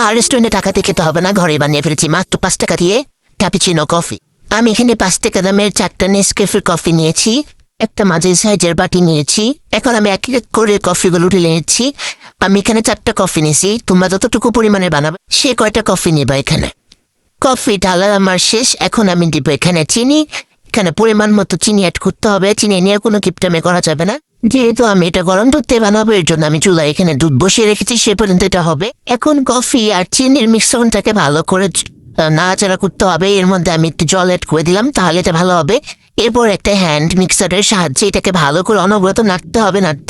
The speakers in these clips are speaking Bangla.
আর রেস্টুরেন্টে টাকা দিয়ে খেতে হবে না, ঘরে বানিয়ে ফেলেছি মাত্র 5 টাকা দিয়ে ক্যাপুচিনো কফি। আমি এখানে 5 টাকা দামের 4টা নেসক্যাফে কফি নিয়েছি, একটা মাঝে সাইজের বাটি নিয়েছি। এখন আমি এক এক করে কফিগুলো উঠে নিয়েছি। আমি এখানে 4টা কফি নিয়েছি, তোমরা যতটুকু পরিমাণে বানাবে সে কয়টা কফি নেবা। এখানে কফি ঢালা আমার শেষ, এখন আমি দিব এখানে চিনি। এখানে পরিমাণ মতো চিনি অ্যাড করতে হবে, চিনি নিয়ে কোনো কিপটামে করা যাবে না। যেহেতু আমি এটা গরম দুধে বানাবো এর জন্য আমি চুলায় এখানে দুধ বসিয়ে রেখেছি, সে পর্যন্ত এটা হবে। এখন কফি আর চিনির মিশ্রণটাকে ভালো করে নাড়াচাড়া করতে হবে। এর মধ্যে আমি একটু জল অ্যাড করে দিলাম, তাহলে এটা ভালো হবে। এরপর একটা হ্যান্ড মিক্সারের সাহায্যে এটাকে ভালো করে অনবরত নাড়তে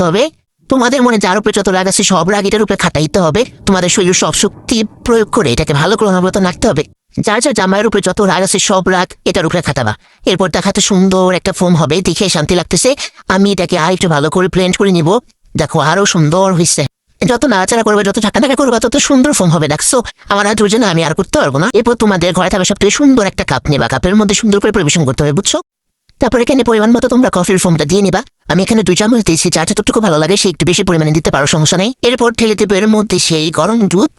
হবে। তোমাদের মনে যার উপরে যত রাগ আছে সব রাগ এটার উপরে খাটাইতে হবে। তোমাদের শরীর সব শক্তি প্রয়োগ করে এটাকে ভালো করে অনবরত নাড়তে হবে। যার যার জামাইয়ের উপরে যত রাগ আছে সব রাগ এটার উপরে খাটাবা। এরপর দেখাতে সুন্দর একটা ফোম হবে, দেখে শান্তি লাগতেছে। আমি এটাকে আর একটু ভালো করে ব্লেন্ড করে নিব। দেখো আরো সুন্দর হয়েছে। যত নাড়াচাড়া করবে, যত ঝাঁকানাকা করবে, তত সুন্দর ফোম হবে। দেখছো আমার আর জন্য আমি আর করতে পারবো না। এরপর তোমাদের ঘরে থাকবে সব থেকে সুন্দর একটা কাপ নেবা, কাপের মধ্যে সুন্দর করে পরিবেশন করতে হবে, বুঝছো? তারপর এখানে পরিমাণ মতো তোমরা কফির ফোমটা দিয়ে নিবা। আমি এখানে 2 চামচ দিয়েছি, যার যতটুকু ভালো লাগে সে একটু বেশি পরিমাণে দিতে পারো, সমস্যা নেই। এরপর ঢেলে দেবে এর মধ্যে সেই গরম দুধ।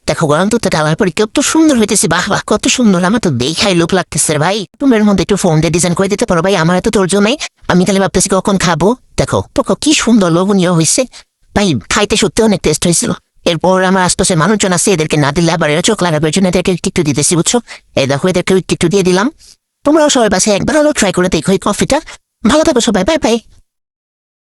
দেখো গরম দুধটা ঢালার পরে কত সুন্দর হইতেছে, বাহ বাহ কত সুন্দর, আমার তো দেখাই লোক লাগতেছে ভাই। তুমি এর মধ্যে একটু ফোম দিয়ে ডিজাইন করে দিতে পারো ভাই, আমার এত ধৈর্য নেই। আমি খালি ভাবতেছি কখন খাবো। দেখো কি সুন্দর লোভনীয় হয়েছে ভাই, খাইতে সত্যি অনেক টেস্ট হয়েছিল। এরপর আমার আশপাশের মানুষজন আছে, এদেরকে না দিলে আবার এরা চোখ লাগাবে, জন্য এদেরকে একটু দিতেছি, বুঝছো? এই দেখো এদেরকে একটু দিয়ে দিলাম। তোমরাও সবাই পাশে একবার হলো ট্রাই করে দেখো এই কফিটা। ভালো থাকো সবাই, বাই বাই।